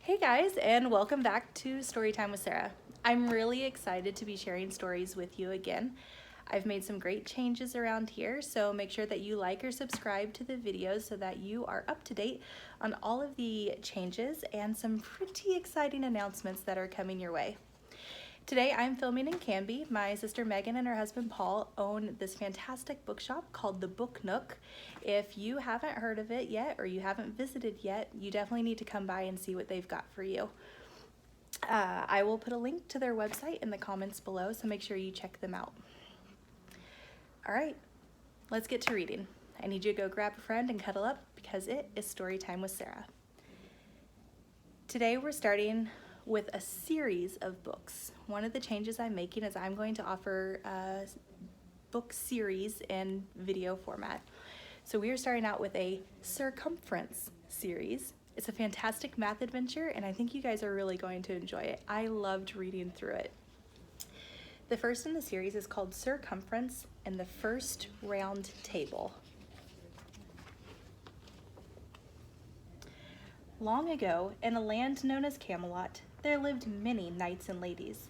Hey guys, and welcome back to Storytime with Sarah. I'm really excited to be sharing stories with you again. I've made some great changes around here, so make sure that you like or subscribe to the videos so that you are up to date on all of the changes and some pretty exciting announcements that are coming your way. Today I'm filming in Canby. My sister Megan and her husband Paul own this fantastic bookshop called the Book Nook. If you haven't heard of it yet or you haven't visited yet, you definitely need to come by and see what they've got for you. I will put a link to their website in the comments below, so make sure you check them out. All right, let's get to reading. I need you to go grab a friend and cuddle up because it is story time with Sarah. Today we're starting with a series of books. One of the changes I'm making is I'm going to offer a book series in video format. So we are starting out with a Sir Cumference series. It's a fantastic math adventure and I think you guys are really going to enjoy it. I loved reading through it. The first in the series is called Sir Cumference and the First Round Table. Long ago, in a land known as Camelot, there lived many knights and ladies.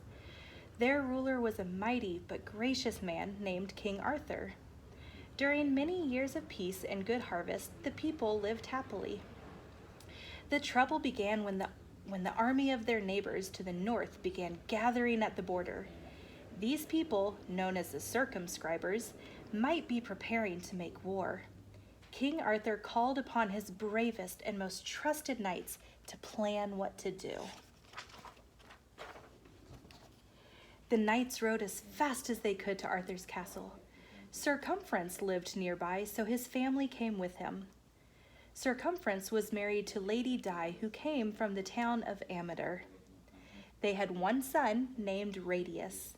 Their ruler was a mighty but gracious man named King Arthur. During many years of peace and good harvest, the people lived happily. The trouble began when the army of their neighbors to the north began gathering at the border. These people, known as the circumscribers, might be preparing to make war. King Arthur called upon his bravest and most trusted knights to plan what to do. The knights rode as fast as they could to Arthur's castle. Sir Cumference lived nearby, so his family came with him. Sir Cumference was married to Lady Di, who came from the town of Amador. They had one son named Radius.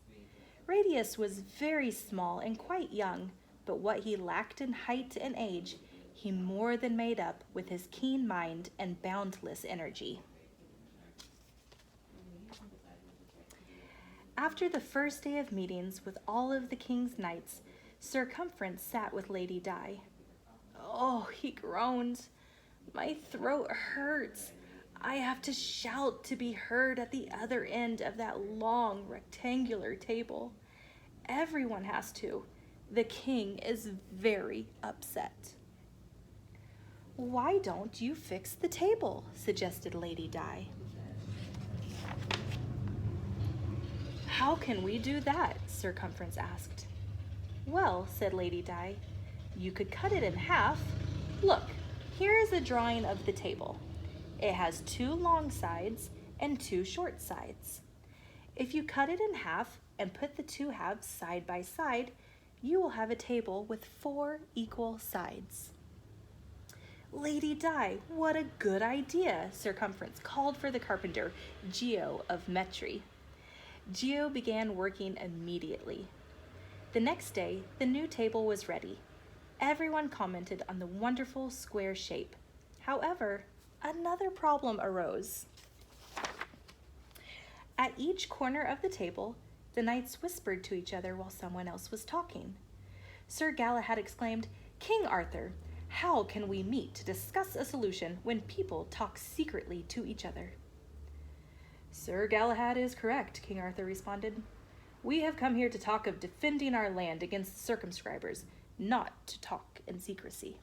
Radius was very small and quite young, but what he lacked in height and age, he more than made up with his keen mind and boundless energy. After the first day of meetings with all of the king's knights, Sir Cumference sat with Lady Di. "Oh," he groaned, "my throat hurts. I have to shout to be heard at the other end of that long rectangular table. Everyone has to. The king is very upset." "Why don't you fix the table?" suggested Lady Di. "How can we do that?" Sir Cumference asked. "Well," said Lady Di, "you could cut it in half. Look, here is a drawing of the table. It has 2 long sides and 2 short sides. If you cut it in half and put the 2 halves side by side, you will have a table with 4 equal sides." "Lady Di, what a good idea!" Sir Cumference called for the carpenter, Geo of Metri. Geo began working immediately. The next day, the new table was ready. Everyone commented on the wonderful square shape. However, another problem arose. At each corner of the table, the knights whispered to each other while someone else was talking. Sir Galahad exclaimed, "King Arthur, how can we meet to discuss a solution when people talk secretly to each other?" "Sir Galahad is correct," King Arthur responded. "We have come here to talk of defending our land against circumscribers, not to talk in secrecy."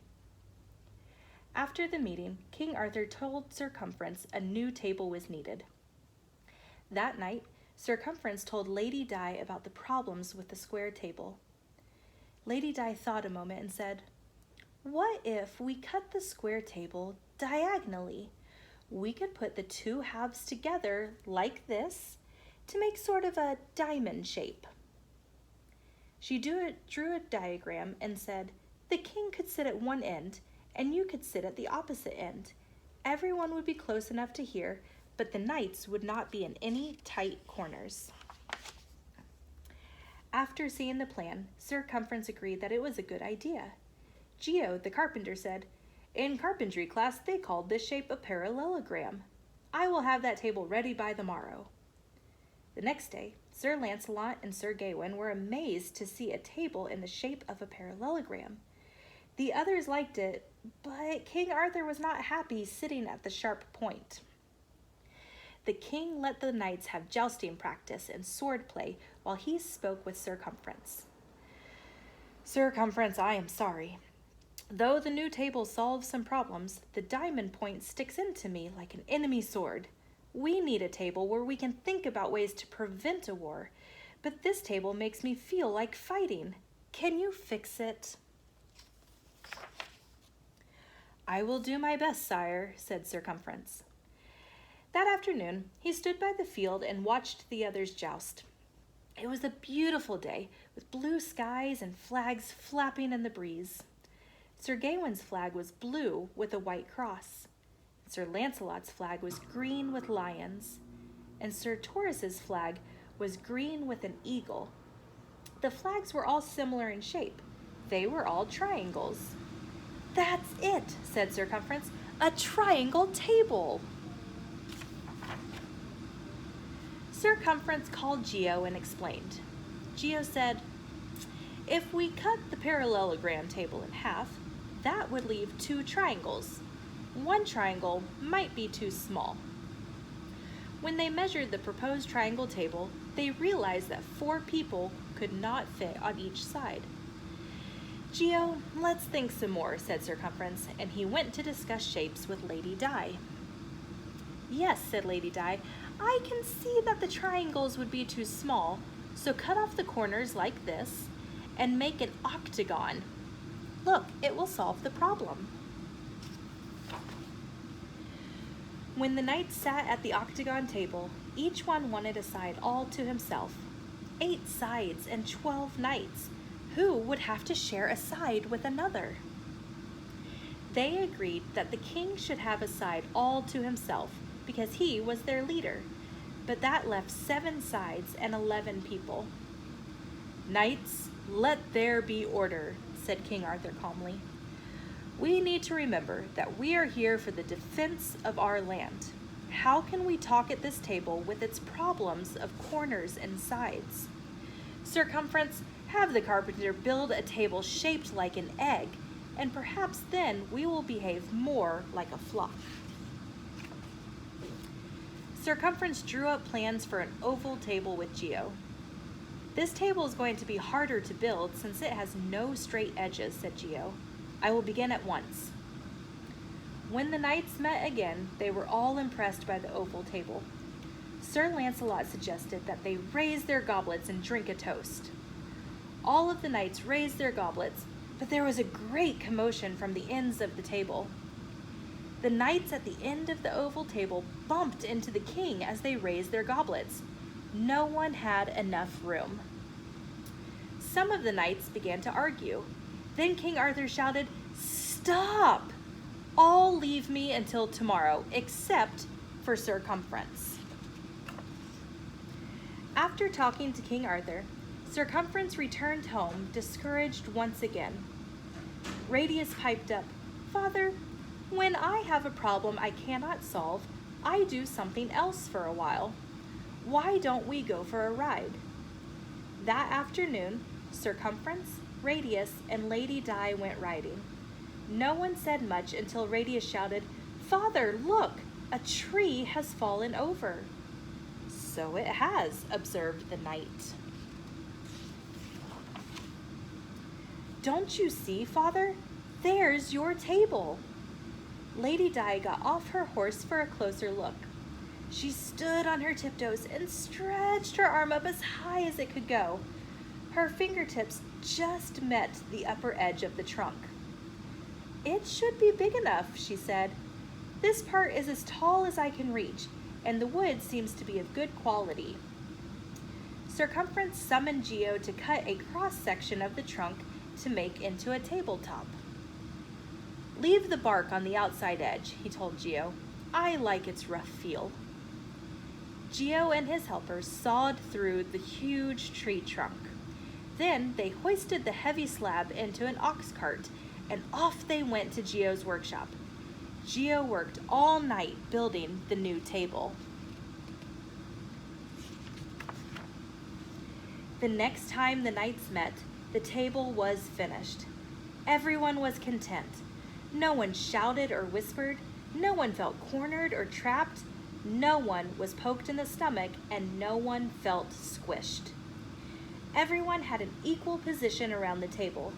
After the meeting, King Arthur told Sir Cumference a new table was needed. That night, Sir Cumference told Lady Di about the problems with the square table. Lady Di thought a moment and said, "What if we cut the square table diagonally? We could put the 2 halves together like this to make sort of a diamond shape." She drew a diagram and said, "The king could sit at one end and you could sit at the opposite end. Everyone would be close enough to hear, but the knights would not be in any tight corners." After seeing the plan, Sir Cumference agreed that it was a good idea. Geo, the carpenter, said, "In carpentry class, they called this shape a parallelogram. I will have that table ready by the morrow." The next day, Sir Lancelot and Sir Gawain were amazed to see a table in the shape of a parallelogram. The others liked it, but King Arthur was not happy sitting at the sharp point. the king let the knights have jousting practice and sword play while he spoke with Sir Cumference. Sir Cumference, I am sorry. Though the new table solves some problems, the diamond point sticks into me like an enemy sword. We need a table where we can think about ways to prevent a war, but this table makes me feel like fighting. Can you fix it? I will do my best, sire, said Sir Cumference. That afternoon, he stood by the field and watched the others joust. It was a beautiful day, with blue skies and flags flapping in the breeze. Sir Gawain's flag was blue with a white cross. Sir Lancelot's flag was green with lions, and Sir Torres's flag was green with an eagle. The flags were all similar in shape. They were all triangles. That's it, said Sir Cumference, a triangle table. Sir Cumference called Geo and explained. Geo said, if we cut the parallelogram table in half, that would leave 2 triangles. One triangle might be too small. When they measured the proposed triangle table, they realized that 4 people could not fit on each side. Geo, let's think some more, said Sir Cumference, and he went to discuss shapes with Lady Di. Yes, said Lady Di, I can see that the triangles would be too small, so cut off the corners like this and make an octagon. Look, it will solve the problem. When the knights sat at the octagon table, each one wanted a side all to himself. 8 sides and 12 knights. Who would have to share a side with another? They agreed that the king should have a side all to himself because he was their leader, but that left 7 sides and 11 people. Knights, let there be order, said King Arthur calmly. We need to remember that we are here for the defense of our land. How can we talk at this table with its problems of corners and sides? Sir Cumference, have the carpenter build a table shaped like an egg, and perhaps then we will behave more like a flock. Sir Cumference drew up plans for an oval table with Geo. This table is going to be harder to build since it has no straight edges, said Geo. I will begin at once. When the knights met again, they were all impressed by the oval table. Sir Lancelot suggested that they raise their goblets and drink a toast. All of the knights raised their goblets, but there was a great commotion from the ends of the table. The knights at the end of the oval table bumped into the king as they raised their goblets. No one had enough room. Some of the knights began to argue. Then King Arthur shouted, "Stop! All leave me until tomorrow, except for Sir Cumference." After talking to King Arthur, Sir Cumference returned home, discouraged once again. Radius piped up, "Father, when I have a problem I cannot solve, I do something else for a while. Why don't we go for a ride?" That afternoon, Sir Cumference, Radius, and Lady Di went riding. No one said much until Radius shouted, "Father, look! A tree has fallen over." "So it has," observed the knight. "Don't you see, Father? There's your table." Lady Di got off her horse for a closer look. She stood on her tiptoes and stretched her arm up as high as it could go. Her fingertips just met the upper edge of the trunk. "It should be big enough," she said. "This part is as tall as I can reach, and the wood seems to be of good quality." Sir Cumference summoned Geo to cut a cross-section of the trunk to make into a tabletop. "Leave the bark on the outside edge," he told Geo. "I like its rough feel." Geo and his helpers sawed through the huge tree trunk. Then they hoisted the heavy slab into an ox cart, and off they went to Geo's workshop. Geo worked all night building the new table. The next time the knights met, the table was finished. Everyone was content. No one shouted or whispered. No one felt cornered or trapped. No one was poked in the stomach, and no one felt squished. Everyone had an equal position around the table.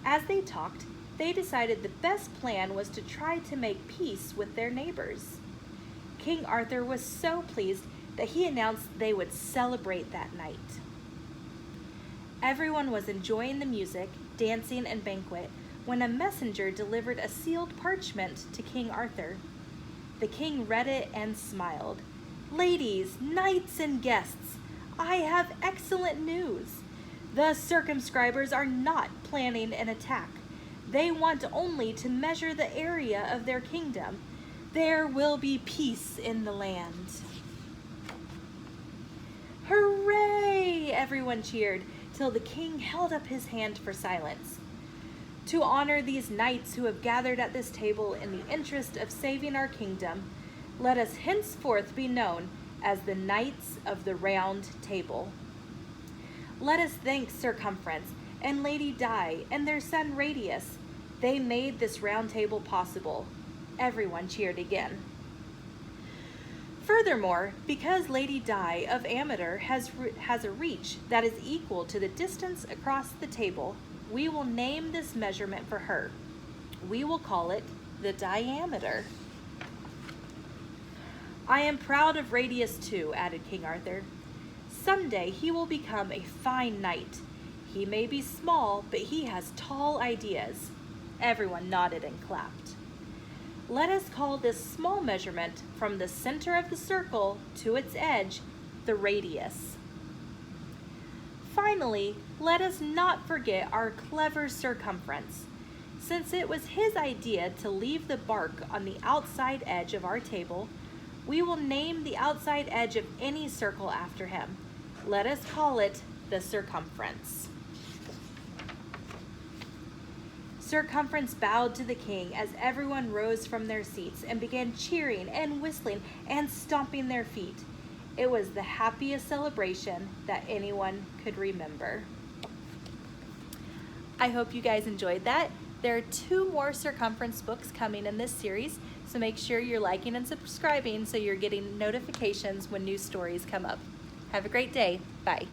As they talked, they decided the best plan was to try to make peace with their neighbors. King Arthur was so pleased that he announced they would celebrate that night. Everyone was enjoying the music, dancing, and banquet when a messenger delivered a sealed parchment to King Arthur. The king read it and smiled. "Ladies, knights, and guests, I have excellent news. The circumscribers are not planning an attack. They want only to measure the area of their kingdom. There will be peace in the land." "Hooray!" everyone cheered, till the king held up his hand for silence. "To honor these knights who have gathered at this table in the interest of saving our kingdom, let us henceforth be known as the Knights of the Round Table. Let us thank Sir Cumference and Lady Di and their son Radius. They made this round table possible." Everyone cheered again. "Furthermore, because Lady Di of Ameter has a reach that is equal to the distance across the table, we will name this measurement for her. We will call it the diameter." "I am proud of Radius too," added King Arthur. "Someday he will become a fine knight. He may be small, but he has tall ideas." Everyone nodded and clapped. "Let us call this small measurement from the center of the circle to its edge the radius." Finally, let us not forget our clever Sir Cumference. Since it was his idea to leave the bark on the outside edge of our table, we will name the outside edge of any circle after him. Let us call it the circumference. Sir Cumference bowed to the king as everyone rose from their seats and began cheering and whistling and stomping their feet. It was the happiest celebration that anyone could remember. I hope you guys enjoyed that. There are 2 more Sir Cumference books coming in this series, so make sure you're liking and subscribing so you're getting notifications when new stories come up. Have a great day. Bye.